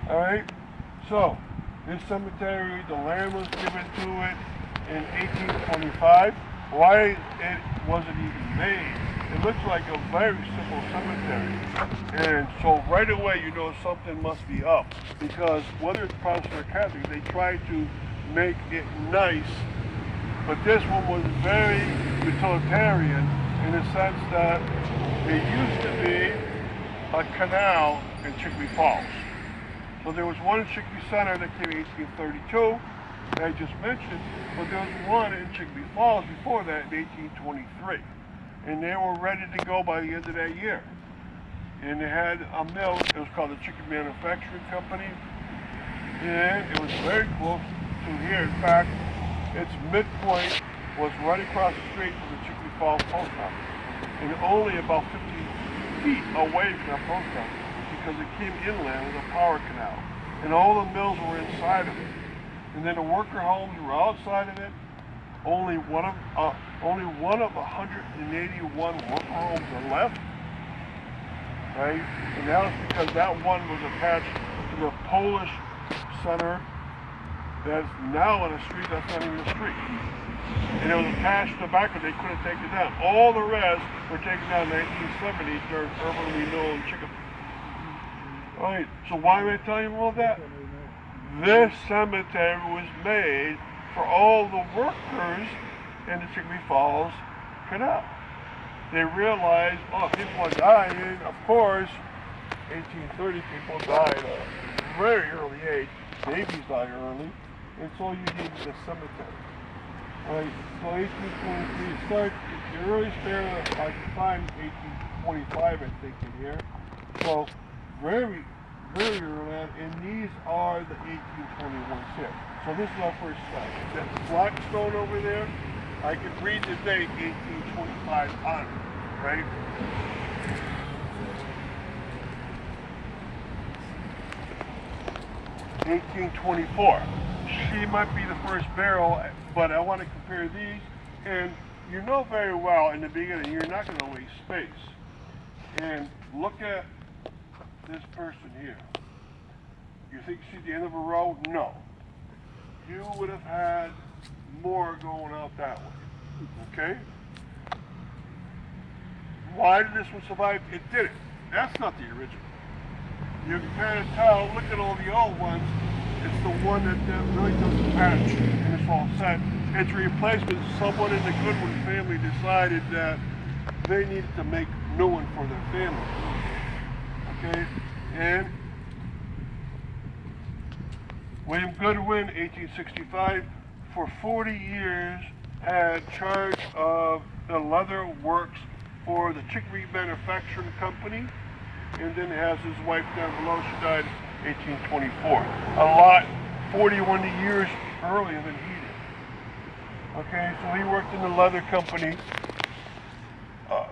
All right. So this cemetery, the land was given to it in 1825. Why it wasn't even made? It looks like a very simple cemetery, and so right away you know something must be up because whether it's Protestant or Catholic, they try to make it nice, but this one was very utilitarian in the sense that it used to be a canal in Chicopee Falls. So there was one in Chicopee Center that came in 1832 that I just mentioned, but there was one in Chicopee Falls before that in 1823. And they were ready to go by the end of that year. And they had a mill, it was called the Chicopee Manufacturing Company, and it was very close to here. In fact, its midpoint was right across the street from the Chicopee Falls Post Office, and only about 50 feet away from that post office because it came inland with a power canal, and all the mills were inside of it. And then the worker homes were outside of it. Only one of 181 worker homes are left, right? And that was because that one was attached to the Polish center that's now on a street that's not even a street. And it was attached to the back, but they couldn't take it down. All the rest were taken down in the 1970s during urban renewal in Chicopee. All right, so why am I telling you all that? This cemetery was made for all the workers in the Chicopee Falls Canal. They realized, oh, people are dying. Of course, 1830 people died at a very early age. Babies die early, and so you need the cemetery. Right, so 1823 starts, the earliest burial I can find 1825, I think, in here. So very, very early on, and these are the 1821 here. So this is our first slide. That black stone over there, I can read the date 1825 on it, right? (1824). She might be the first burial, but I want to compare these, and you know very well in the beginning you're not going to waste space. And look at this person here. You think you see the end of a row? No. You would have had more going out that way. Okay? Why did this one survive? It didn't. That's not the original. You can kind of tell, look at all the old ones, it's the one that really doesn't match in this whole set. It's a replacement. Someone in the Goodwin family decided that they needed to make a new one for their family. Okay? And William Goodwin, 1865, for 40 years had charge of the leather works for the Chicopee Manufacturing Company, and then has his wife down below. She died in 1824. A lot, 41 years earlier than he did. Okay, so he worked in the leather company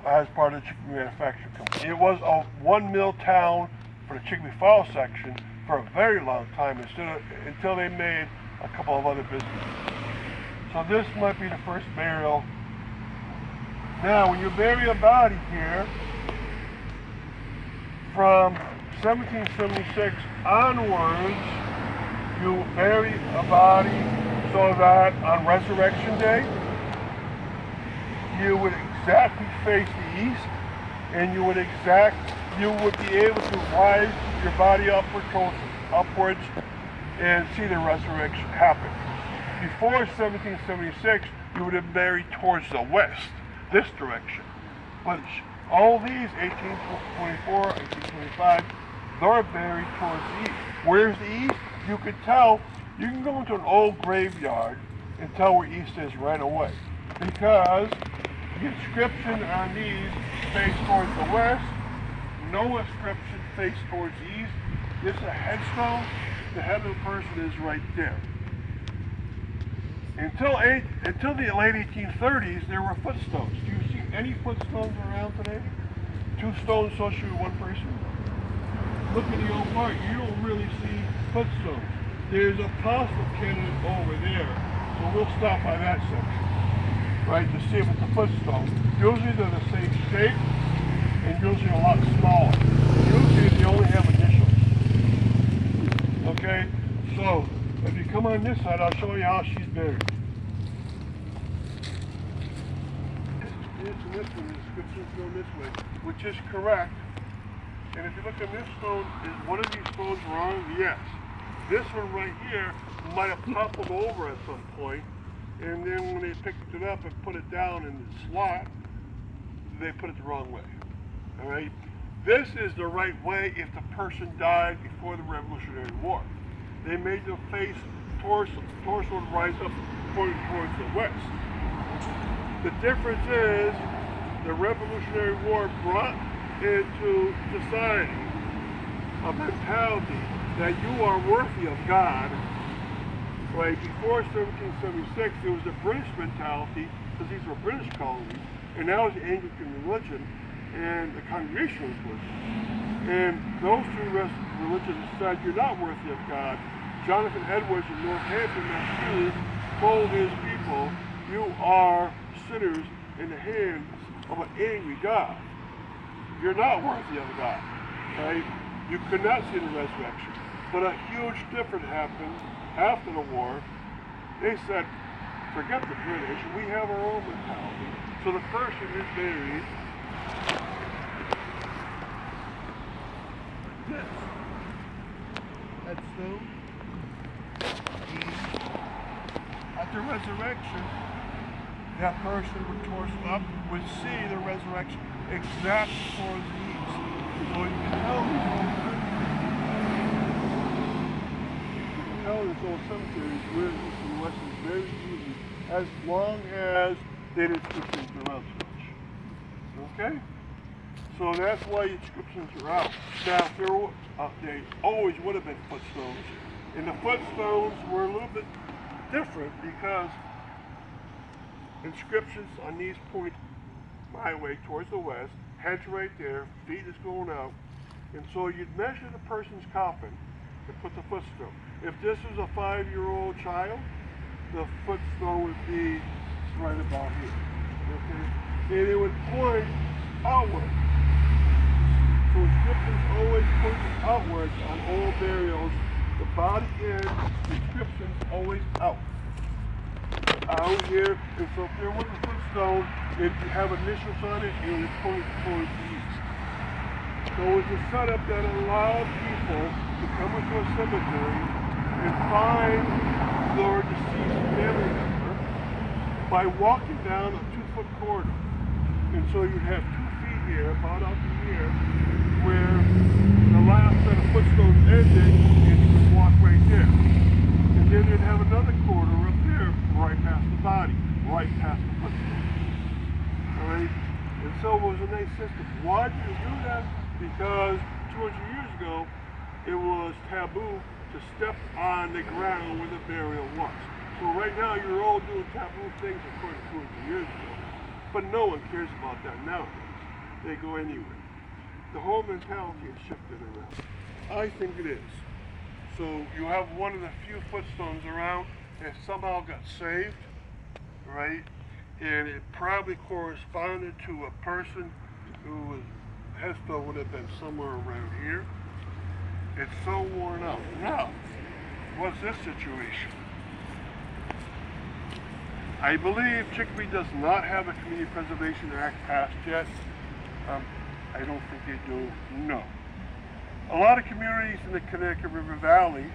as part of the Chicopee Manufacturing Company. It was a one mill town for the Chicopee Falls section for a very long time until they made a couple of other businesses. So this might be the first burial. Now, when you bury a body here, from 1776 onwards, you bury a body so that on Resurrection Day, you would exactly face the east, and you would be able to rise your body upwards and see the resurrection happen. Before 1776, you would have buried towards the west, this direction. But all these, 1824, 1825, they're buried towards the east. Where's the east? You could tell, you can go into an old graveyard and tell where east is right away. Because the inscription on these face towards the west, no inscription face towards the east. This is a headstone, the head of the person is right there. Until the late 1830s, there were footstones. Do you see any footstones around today? Two stones associated with one person? Look at the old part, you don't really see footstones. There's a possible candidate over there, so we'll stop by that section, right, to see if it's a footstone. Usually they're the same shape, and usually a lot smaller. Usually they only have initials. Okay, so if you come on this side, I'll show you how she's buried. This one, the inscriptions go this way, which is correct. And if you look at this stone, is one of these stones wrong? Yes. This one right here might have toppled over at some point, and then when they picked it up and put it down in the slot, they put it the wrong way. All right. This is the right way if the person died before the Revolutionary War. They made the face torso rise up pointing towards the west. The difference is the Revolutionary War brought into society a mentality that you are worthy of God. Right before 1776, it was the British mentality, because these were British colonies, and now it's the Anglican religion and the Congregationalist religion. And those two religions said you're not worthy of God. Jonathan Edwards in Northampton, Massachusetts, told his people, you are sinners in the hands of an angry God. You're not worthy of God, right? You could not see the resurrection. But a huge difference happened after the war. They said, forget the British, we have our own mentality. So the person is buried like this. That stone. At the resurrection, that person would torso up, would see the resurrection exactly towards the east. So you can tell this old cemetery is where the east and west is very easy, as long as they didn't put things around too much. Okay? So that's why the inscriptions are out. Now, they always would have been footstones. And the footstones were a little bit different because inscriptions on these point my way towards the west, head's right there, feet is going out. And so you'd measure the person's coffin and put the footstone. If this was a 5-year-old child, the footstone would be right about here. Okay? And it would point outward. So inscriptions always point outwards on all burials. The body in, the inscriptions always out. Out here, and so if there was a footstone, if you have initials on it, it would point towards the east. So it's a setup that allowed people to come into a cemetery and find their deceased family member by walking down a 2-foot corridor. And so you'd have 2 feet here, about out to here, where the last set of footstones ended, and you could walk right there. And then you'd have another corridor up there, right past the body, right past the footstones. Alright? And so it was a nice system. Why did you do that? Because 200 years ago, it was taboo to step on the ground where the burial was. So right now, you're all doing taboo things according to 200 years ago. But no one cares about that nowadays. They go anywhere. The whole mentality has shifted around. I think it is. So you have one of the few footstones around that somehow got saved, right? And it probably corresponded to a person who was, headstone would have been somewhere around here. It's so worn out. Now, what's this situation? I believe Chicopee does not have a Community Preservation Act passed yet. I don't think they do, no. A lot of communities in the Connecticut River Valley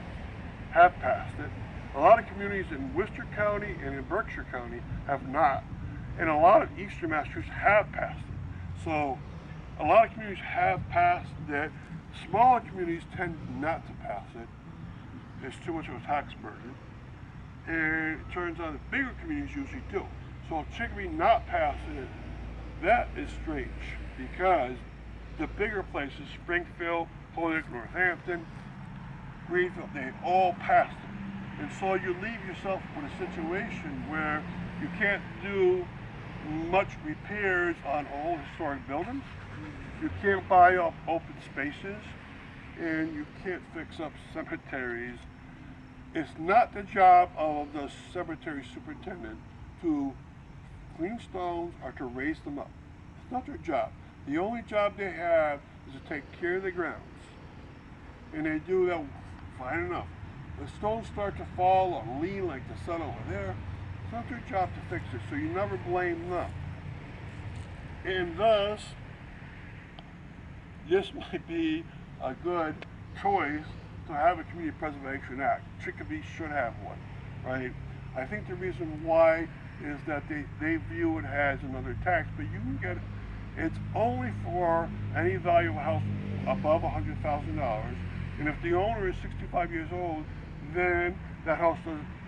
have passed it. A lot of communities in Worcester County and in Berkshire County have not. And a lot of eastern Massachusetts have passed it. So a lot of communities have passed that. Smaller communities tend not to pass it. It's too much of a tax burden. And it turns out that bigger communities usually do. So Chicopee not passing it, that is strange because the bigger places, Springfield, Holyoke, Northampton, Greenfield, they all passed it. And so you leave yourself with a situation where you can't do much repairs on old historic buildings. You can't buy up open spaces, and you can't fix up cemeteries. It's not the job of the cemetery superintendent to clean stones or to raise them up. It's not their job. The only job they have is to take care of the grounds. And they do that fine enough. The stones start to fall or lean like the sun over there. It's not their job to fix it, so you never blame them. And thus, this might be a good choice to have a Community Preservation Act. Chicopee should have one, right? I think the reason why is that they view it as another tax, but you can get it. It's only for any value of a house above $100,000, and if the owner is 65 years old, then that house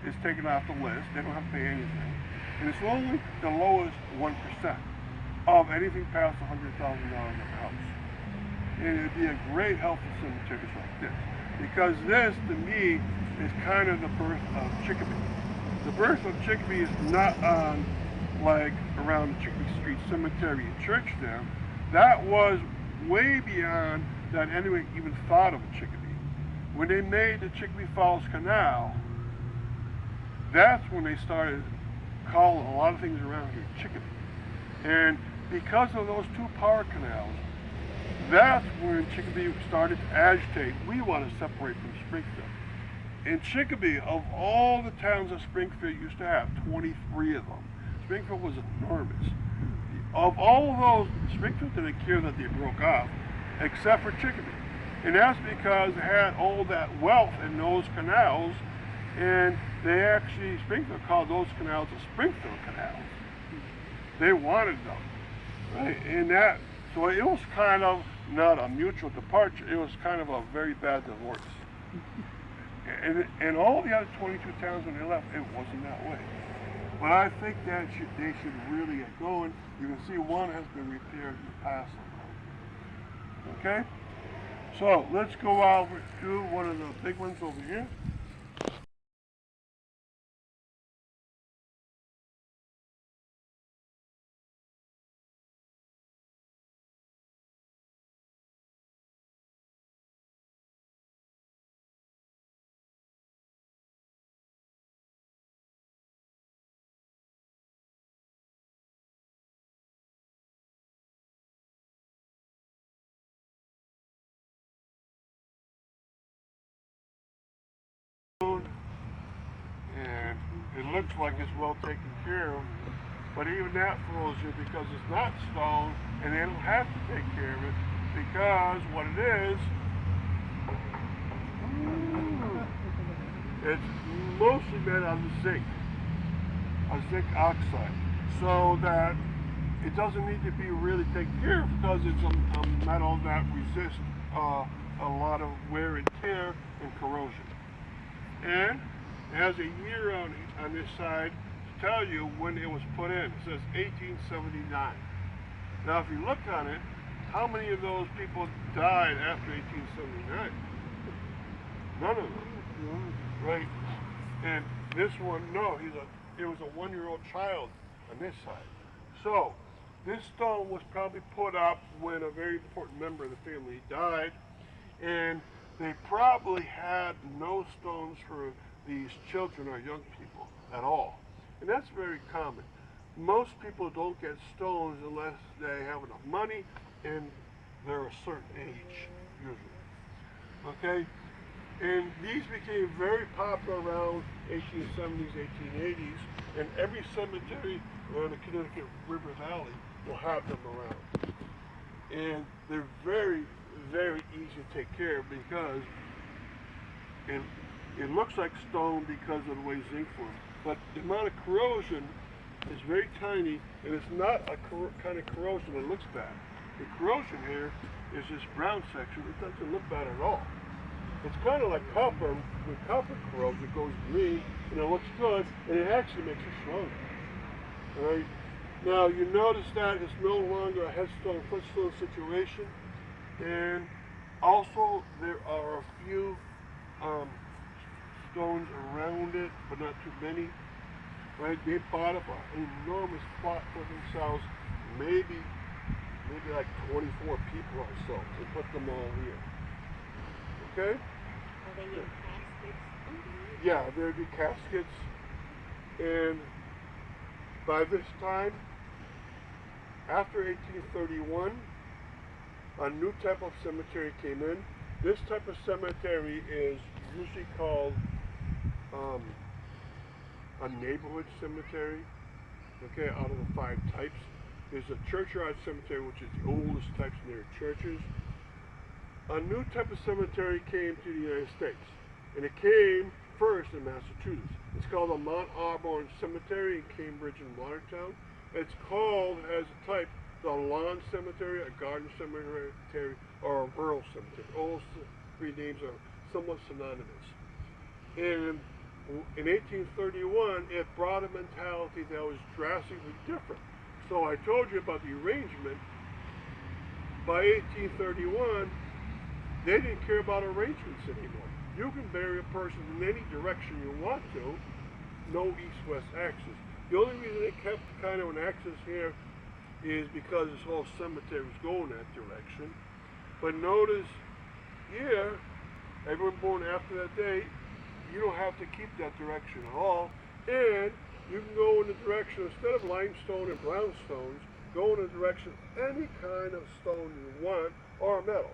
is taken off the list. They don't have to pay anything, and it's only the lowest 1% of anything past $100,000 of the house. And it'd be a great help for cemeteries like this, because this, to me, is kind of the birth of Chicopee. The birth of Chicopee is not on, like, around the Chicopee Street Cemetery and church there. That was way beyond that anyone even thought of a Chicopee. When they made the Chicopee Falls Canal, that's when they started calling a lot of things around here Chicopee. And because of those two power canals, that's when Chicopee started to agitate. We want to separate from Springfield. And Chicopee, of all the towns that Springfield used to have, 23 of them, Springfield was enormous. Of all of those, Springfield didn't care that they broke off, except for Chicopee. And that's because they had all that wealth in those canals, and they actually, Springfield called those canals the Springfield canals. They wanted them, right? And that, so it was kind of not a mutual departure, it was kind of a very bad divorce. And all the other 22 towns when they left, it wasn't that way. But I think that they should really get going. You can see one has been repaired in the past. Okay? So let's go over to one of the big ones over here. And it looks like it's well taken care of, but even that fools you because it's not stone and they don't have to take care of it because what it is, it's mostly made out of zinc, a zinc oxide, so that it doesn't need to be really taken care of because it's a metal that resists a lot of wear and tear and corrosion. And it has a year on this side to tell you when it was put in. It says 1879. Now if you look on it, how many of those people died after 1879? None of them. Right? And this one, no, it was a 1-year-old child on this side. So this stone was probably put up when a very important member of the family died, and they probably had no stones for these children or young people at all. And that's very common. Most people don't get stones unless they have enough money and they're a certain age, usually. Okay? And these became very popular around 1870s, 1880s, and every cemetery around the Connecticut River Valley will have them around. And they're very, very easy to take care of because it looks like stone because of the way zinc forms, but the amount of corrosion is very tiny, and it's not a kind of corrosion that looks bad. The corrosion here is this brown section. It doesn't look bad at all. It's kind of like copper. When copper corrodes, it goes green, and it looks good, and it actually makes it stronger. All right. Now you notice that it's no longer a headstone, footstone situation, and also there are a few stones around it, but not too many. Right? They bought up an enormous plot for themselves, maybe like 24 people or so, to put them all here. Okay? Are they in caskets? Yeah, there'd be caskets, and by this time, after 1831, a new type of cemetery came in. This type of cemetery is usually called a neighborhood cemetery. Okay, out of the 5 types. There's a churchyard cemetery, which is the oldest types near churches. A new type of cemetery came to the United States, and it came first in Massachusetts. It's called a Mount Auburn Cemetery in Cambridge and Watertown. It's called, as a type, the lawn cemetery, a garden cemetery, or a rural cemetery. All 3 names are somewhat synonymous. And in 1831, it brought a mentality that was drastically different. So I told you about the arrangement. By 1831, they didn't care about arrangements anymore. You can bury a person in any direction you want to, no east-west axis. The only reason they kept kind of an axis here is because this whole cemetery was going that direction. But notice here, everyone born after that date, you don't have to keep that direction at all. And you can go in the direction, instead of limestone and brownstones, go in the direction of any kind of stone you want, or metal.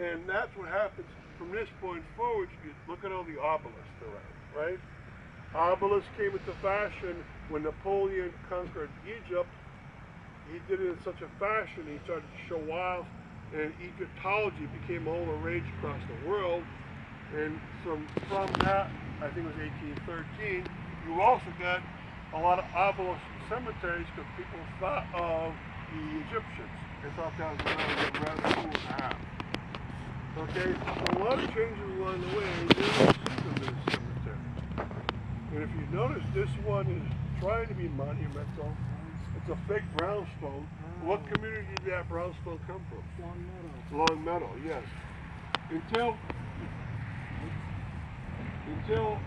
And that's what happens from this point forward. You look at all the obelisks around, right? Obelisks came into fashion when Napoleon conquered Egypt. He did it in such a fashion, he started to show off, and Egyptology became all the rage across the world. And from that, I think it was 1813, you also got a lot of obelisk cemeteries because people thought of the Egyptians. They thought that was rather cool to have. Okay, so a lot of changes along the way. Then we see them in the cemetery. And if you notice, this one is trying to be monumental. It's a fake brownstone. What community did that brownstone come from? Long Meadow. Long Meadow, yes. Until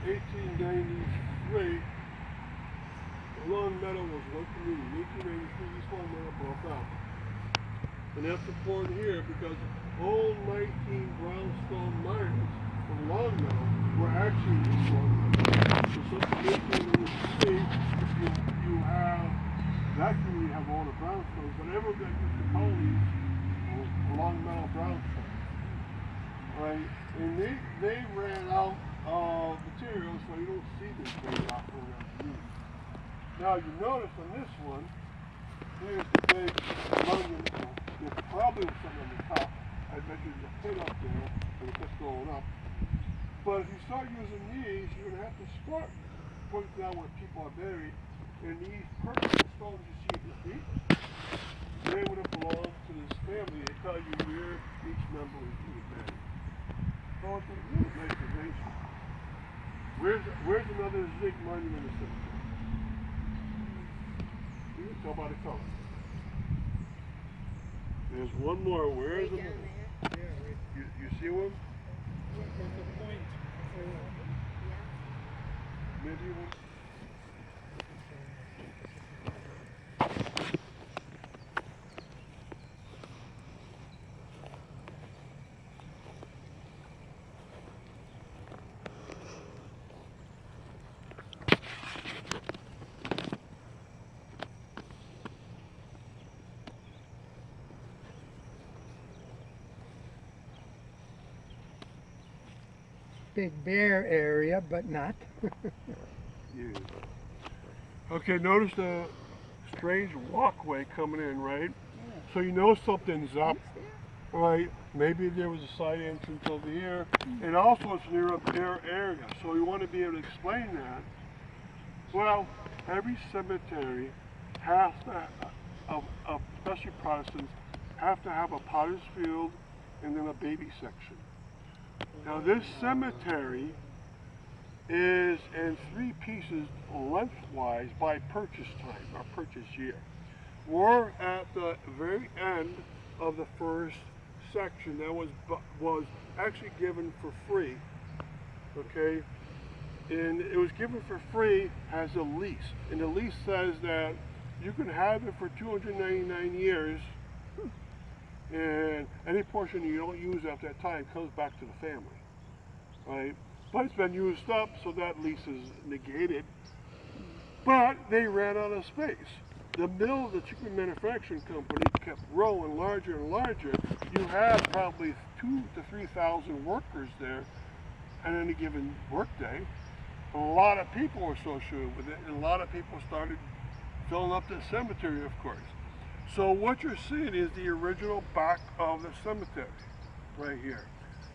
1893, Long Meadow was one community. In 1893, East Long Meadow broke out. And that's important here because all 19 brownstone miners from Long Meadow were actually East Long Meadow. So something interesting to see, you have that community have all the brownstones, but everyone got used to calling these Long Meadow brownstones. Right? And they ran out of materials, so you don't see this very often around you. Now you notice on this one, here's the big monument. There's probably something on the top. I bet you there's a pin up there, and it's just going up. But if you start using these, you're going to have to start pointing out where people are buried. And these personal stones you see at the feet, they would have belonged to this family. They tell you where each member is being buried. So it's a really nice arrangement. Where's another Zig monument in the cemetery? You can tell by the color. There's one more. Where is it? Down there. Yeah, right. You see one? With the point. Maybe one. Big Bear area, but not. Yeah. Okay, notice the strange walkway coming in, right? Yeah. So you know something's up, right? Maybe there was a side entrance over here, and also it's near a bare area, so you want to be able to explain that. Well, every cemetery has to, especially Protestants, have to have a potter's field and then a baby section. Now this cemetery is in 3 pieces lengthwise by purchase time, or purchase year. We're at the very end of the first section that was actually given for free, okay? And it was given for free as a lease. And the lease says that you can have it for 299 years, and any portion you don't use at that time comes back to the family, right? But it's been used up, so that lease is negated. But they ran out of space. The mill, the Chicopee manufacturing company, kept growing larger and larger. You had probably 2,000 to 3,000 workers there, on any given workday. A lot of people were associated with it, and a lot of people started filling up the cemetery, of course. So what you're seeing is the original back of the cemetery, right here.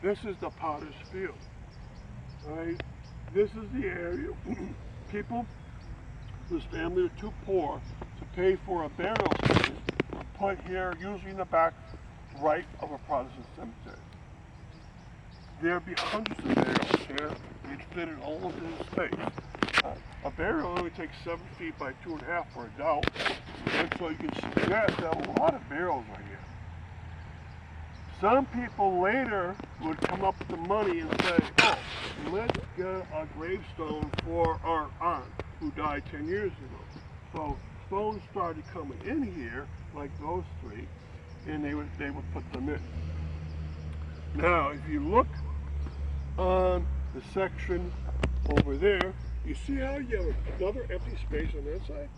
This is the Potter's Field, right? This is the area people whose family are too poor to pay for a burial space are put here, usually in the back right of a Protestant cemetery. There'd be hundreds of burials here. You'd fit it all into this space. A burial only takes 7 feet by 2.5 for a doubt, and so you can suggest that a lot of burials are here. Some people later would come up with the money and say, oh, let's get a gravestone for our aunt who died 10 years ago. So stones started coming in here, like those three, and they would put them in. Now, if you look on the section over there, you see how you have another empty space on that side?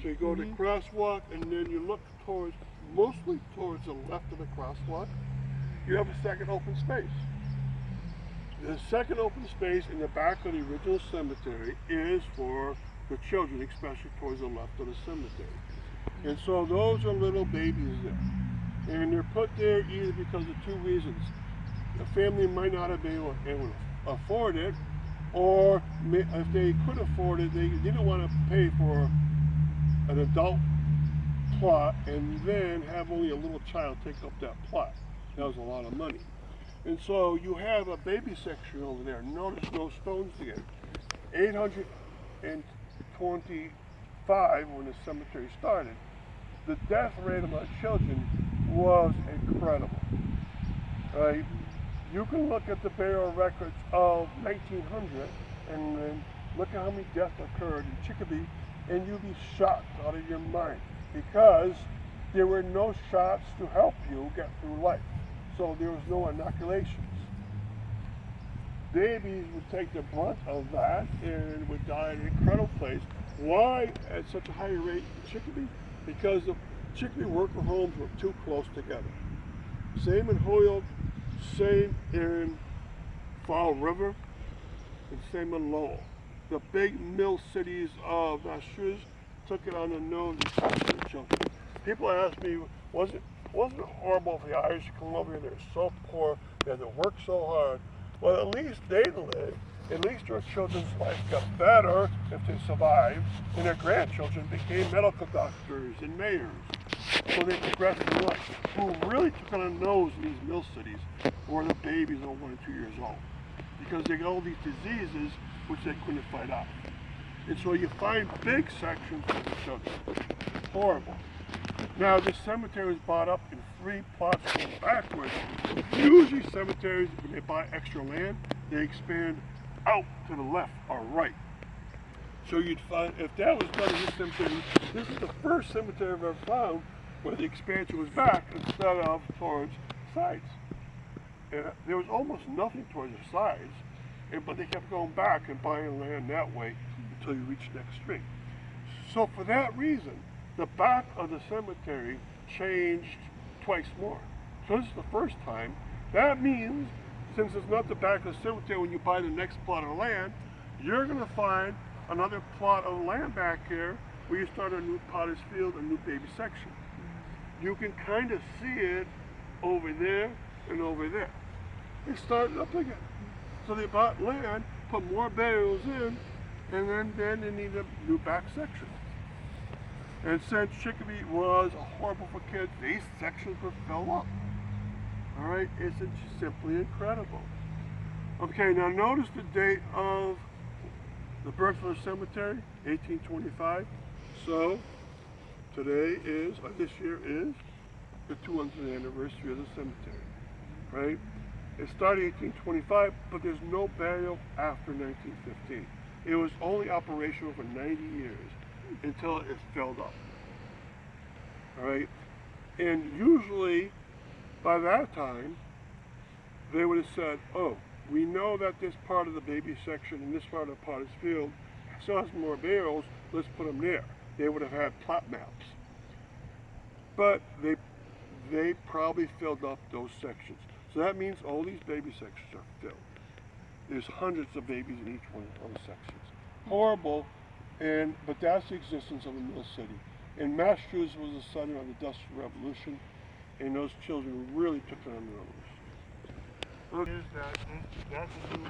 So you go to the crosswalk and then you look mostly towards the left of the crosswalk, you have a second open space. The second open space in the back of the original cemetery is for the children, especially towards the left of the cemetery. And so those are little babies there. And they're put there either because of two reasons. The family might not have been able to afford it, or if they could afford it, they didn't want to pay for an adult plot and then have only a little child take up that plot. That was a lot of money. And so you have a baby section over there. Notice no stones there. 825, when the cemetery started, the death rate among children was incredible. Right? You can look at the burial records of 1900 and then look at how many deaths occurred in Chicopee, and you'll be shocked out of your mind because there were no shots to help you get through life. So there was no inoculations. Babies would take the brunt of that and would die at an incredible place. Why at such a high rate in Chicopee? Because the Chicopee worker homes were too close together. Same in Holyoke, same in Fall River, and same in Lowell. The big mill cities of Massachusetts took it on the nose and captured the children. People ask me, wasn't it horrible for the Irish to come over here? They're so poor, they had to work so hard. Well, at least they lived. At least their children's life got better if they survived, and their grandchildren became medical doctors and mayors. So they progressed in life. Who really took on the nose in these mill cities were the babies over 1 and 2 years old, because they got all these diseases which they couldn't fight off. And so you find big sections for the children. Horrible. Now, this cemetery was bought up in 3 plots going backwards. Usually cemeteries, when they buy extra land, they expand out to the left or right. So you'd find, if that was done in this cemetery, this is the first cemetery I've ever found where the expansion was back instead of towards sides. And there was almost nothing towards the sides, but they kept going back and buying land that way until you reach next street. So for that reason, the back of the cemetery changed twice more. So this is the first time. That means, since it's not the back of the cemetery, when you buy the next plot of land, you're going to find another plot of land back here where you start a new Potter's Field, a new baby section. You can kind of see it over there and over there. It started up again. So they bought land, put more burials in, and then they need a new back section. And since Chicopee was horrible for kids, these sections were filled up. All right, it's simply incredible. Okay, now notice the date of the birth of the cemetery, 1825. So today is, this year is, the 200th anniversary of the cemetery, right? It started 1825, but there's no burial after 1915. It was only operational for 90 years until it filled up. All right, and usually by that time they would have said, oh, we know that this part of the baby section and this part of Potter's Field still has more burials, let's put them there. They would have had plot maps, but they probably filled up those sections. So that means all these baby sections are filled. There's hundreds of babies in each one of the sections. Horrible, but that's the existence of a mill city. And Massachusetts was the center of the Industrial Revolution, and those children really took it on their own. That's a new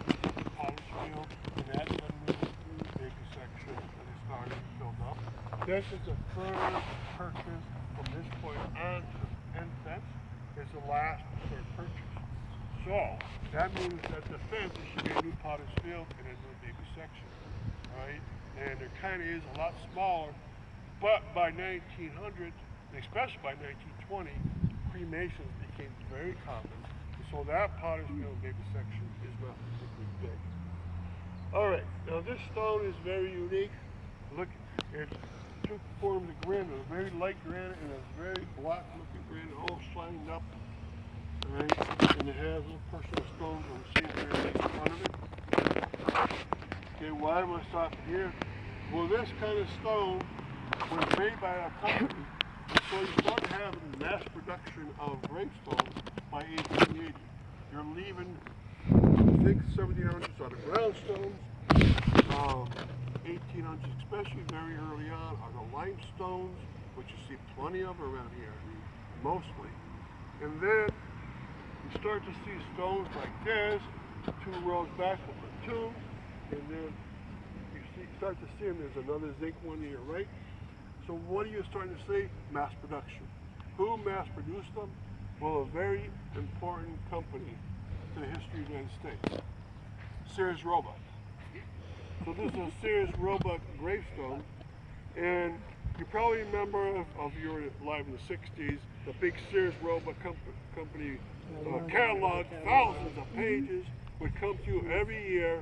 college field, and that's a new big section that is starting to build up. This is the third purchase from this point on to the end fence. Is the last third purchase. So that means that the fence should be a new potter's field and a new baby section, right? And it kind of is a lot smaller, but by 1900, especially by 1920, cremations became very common. So that potter's field and baby section is not particularly big. All right, now this stone is very unique. Look, it's two forms of granite, a very light granite and a very black looking granite, all shined up. Right? And it has little personal stones on the same area in front of it. Okay, why am I stopping here? Well, this kind of stone was made by a company, and so you start having mass production of gravestones by 1880. You're leaving, I think, 1700s are the brownstones, 1800s, especially very early on, are the limestones, which you see plenty of around here, mostly. And then you start to see stones like this, 2 rows back with the 2, and then you start to see them. There's another zinc one to your right. So what are you starting to see? Mass production. Who mass produced them? Well, a very important company to the history of the United States, Sears Roebuck. So this is a Sears Roebuck gravestone, and you probably remember, if you were alive in the 60s, the big Sears Roebuck company catalog, thousands of pages, would come to you every year,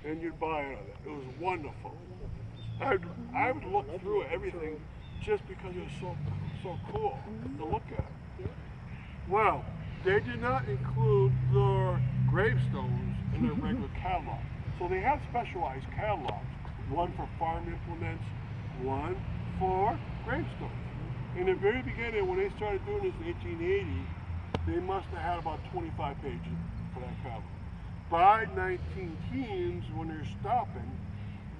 and you'd buy it. It was wonderful. I would look through everything just because it was so cool to look at. Well, they did not include their gravestones in their regular catalog. So they had specialized catalogs, one for farm implements, one for gravestones. In the very beginning, when they started doing this in 1880, they must have had about 25 pages for that catalog. By 19 teens, when they're stopping,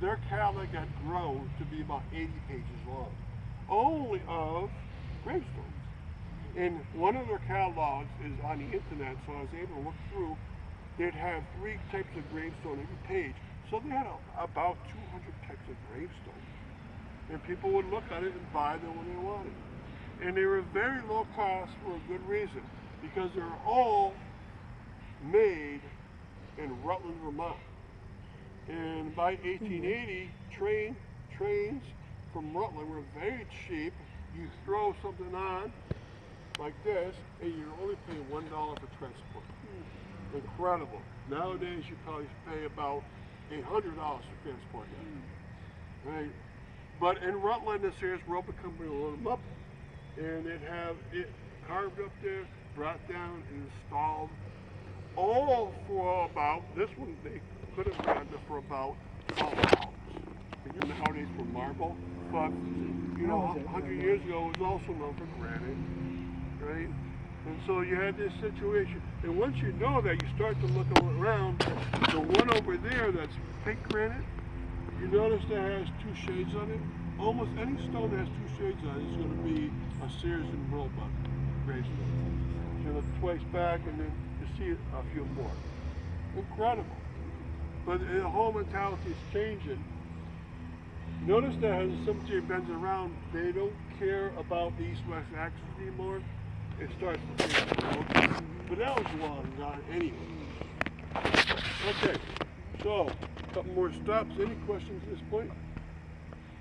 their catalog had grown to be about 80 pages long, only of gravestones. And one of their catalogs is on the internet, so I was able to look through. They'd have 3 types of gravestone every page, so they had about 200 types of gravestones. And people would look at it and buy them when they wanted. And they were very low cost for a good reason, because they were all made in Rutland, Vermont. And by 1880, trains from Rutland were very cheap. You throw something on like this, and you're only paying $1 for transport. Incredible. Nowadays, you probably pay about $800 for transport. Right? But in Rutland, the Sears Roebuck company will load them up, and they'd have it carved up there, brought down, and installed, all for about, this one they could have gotten it for about $12. And nowadays for marble, but you know, 100 years ago it was also known for granite, right? And so you had this situation, and once you know that, you start to look around. The one over there that's pink granite, you notice that has 2 shades on it. Almost any stone that has 2 shades on it is going to be a Sears and Roebuck gravestone. You look twice back, and then you see a few more. Incredible. But the whole mentality is changing. Notice that as the cemetery bends around, they don't care about the east-west axis anymore. It starts to face the road. But that was long gone anyway. Okay, so a couple more stops. Any questions at this point?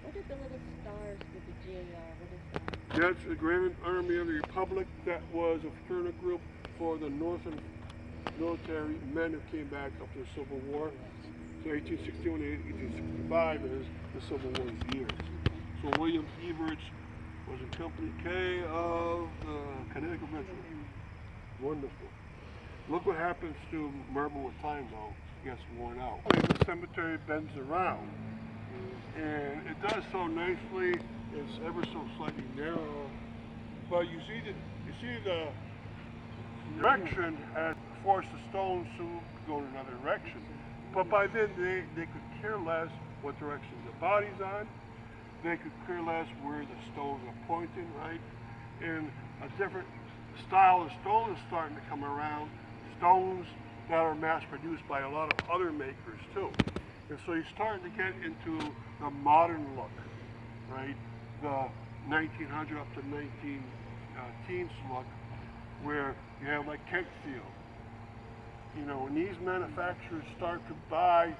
What are the little stars with the JR? What is that? That's the Grand Army of the Republic. That was a fraternal group for the Northern military men who came back after the Civil War. So 1861 to 1865 is the Civil War years. So William Everts was in Company K of the Connecticut Regiment. Wonderful. Look what happens to marble with time, though. It gets worn out. The cemetery bends around, and it does so nicely. It's ever so slightly narrow, but you see the direction had forced the stones to go in another direction. But by then, they could care less what direction the body's on. They could care less where the stones are pointing, right? And a different style of stone is starting to come around. Stones that are mass produced by a lot of other makers too. And so you're starting to get into the modern look, right? The 1900 up to 19 teens look, where you have like Kentfield. You know, when these manufacturers start to buy,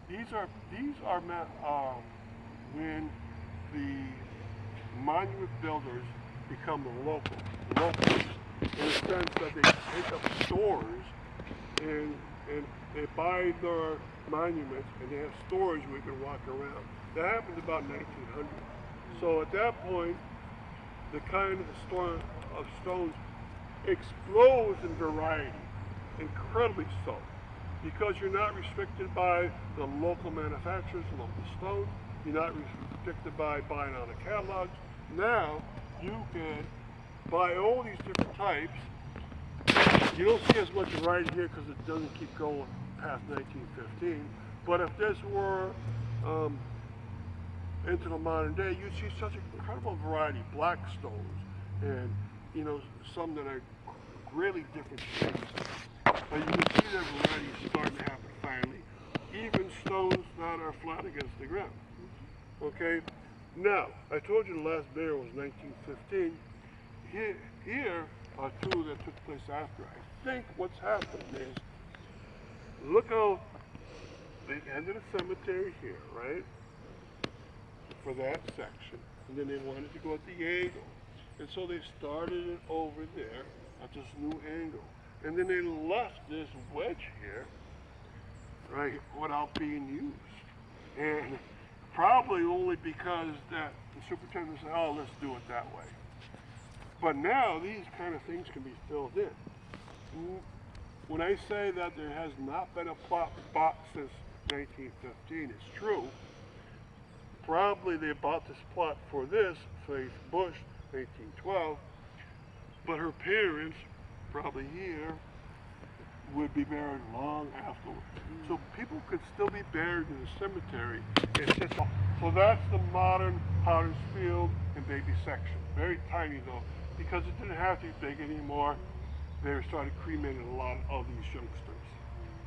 these are when the monument builders become the locals, in the sense that they take up stores and they buy their monuments and they have stores where you can walk around. That happened about 1900. So at that point, the kind of stones explodes in variety, incredibly so, because you're not restricted by the local manufacturers, local stones. You're not restricted by buying on the catalogs. Now you can buy all these different types. You don't see as much variety here because it doesn't keep going past 1915. But if this were into the modern day, you'd see such incredible variety. Black stones, and you know, some that are really different shapes. But you can see that variety is starting to happen finally. Even stones that are flat against the ground. Okay? Now, I told you the last burial was 1915. Here are two that took place after. I think what's happened is, look how they ended a cemetery here, right? For that section. And then they wanted to go at the angle. And so they started it over there at this new angle. And then they left this wedge here, right, without being used. And probably only because that the superintendent said, oh, let's do it that way. But now these kind of things can be filled in. When I say that there has not been a plot bought since 1915, it's true. Probably they bought this plot for this, Faith Bush, 1912, but her parents, probably here, would be buried long afterwards. So people could still be buried in the cemetery. It's just so that's the modern Pottersfield and Baby section. Very tiny though, because it didn't have to be big anymore. They started cremating a lot of these youngsters.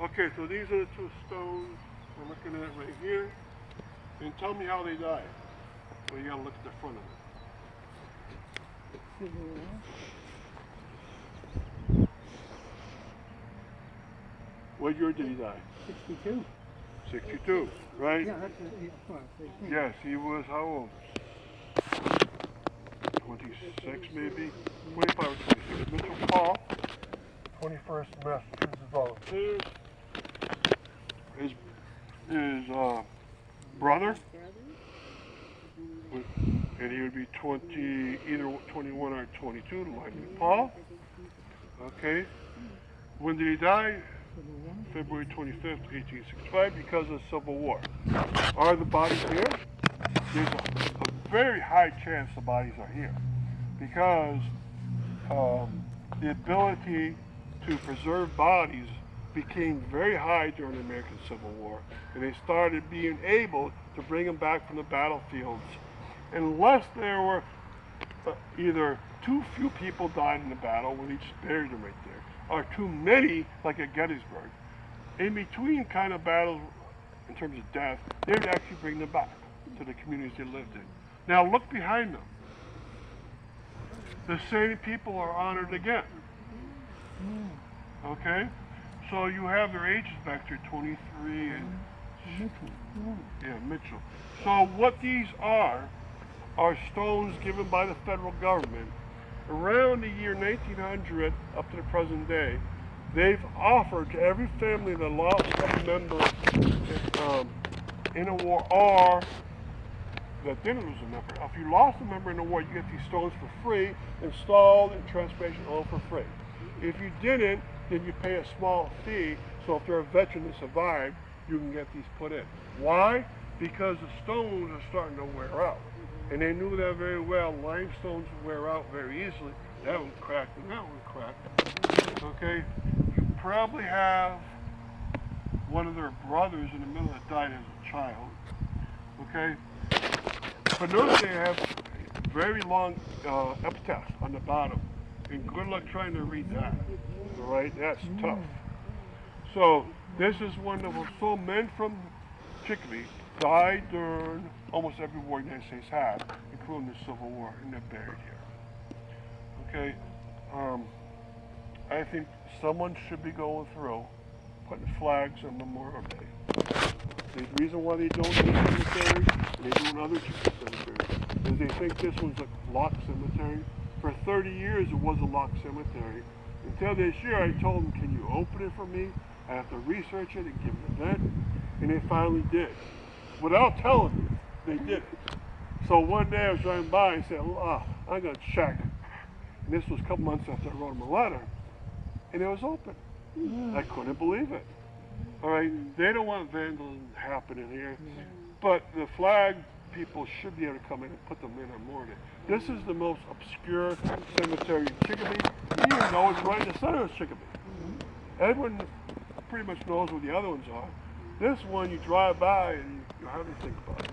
Okay, so these are the two stones we're looking at right here. And tell me how they died. Well, you gotta look at the front of it. What year did he die? 62. 62, right? Yeah, that's Yes, he was how old? 26 maybe? 25 or 26. Mitchell Paul, 21st Massachusetts Volunteers. His brother, and he would be 20, either 21 or 22, like Paul. Okay. When did he die? February 25th, 1865, because of the Civil War. Are the bodies here? There's a very high chance the bodies are here, because the ability to preserve bodies became very high during the American Civil War, and they started being able to bring them back from the battlefields, unless there were either too few people died in the battle when they just buried them right there, or too many, like at Gettysburg. In between kind of battles, in terms of death, they would actually bring them back to the communities they lived in. Now look behind them. The same people are honored again. Okay? So you have their ages back there, 23 and Mitchell. So what these are stones given by the federal government. Around the year 1900 up to the present day, they've offered to every family that lost a member in a war, or that didn't lose a member. If you lost a member in a war, you get these stones for free, installed and transportation all for free. If you didn't, then you pay a small fee, so if they're a veteran that survived, you can get these put in. Why? Because the stones are starting to wear out. And they knew that very well. Limestones wear out very easily. That one cracked and that one cracked. Okay? You probably have one of their brothers in the middle that died as a child. Okay? But notice they have very long epitaphs on the bottom. And good luck trying to read that. Alright? That's tough. So, this is one of so men from Chicopee died during almost every war the United States had, including the Civil War, and they're buried here. Okay? I think someone should be going through putting flags on Memorial Day. The reason why they don't do cemetery, and they do in other cemeteries, is they think this was a locked cemetery. For 30 years it was a locked cemetery. Until this year I told them, can you open it for me? I have to research it and give it a vet. And they finally did. Without telling me, they did it. So one day I was driving by and said, I'm going to check. And this was a couple months after I wrote them a letter. And it was open. I couldn't believe it. All right, they don't want vandalism happening here, but the flag people should be able to come in and put them in on Memorial Day. This is the most obscure cemetery in Chicopee, even though it's right in the center of Chicopee. Everyone pretty much knows where the other ones are. This one you drive by and you hardly think about it.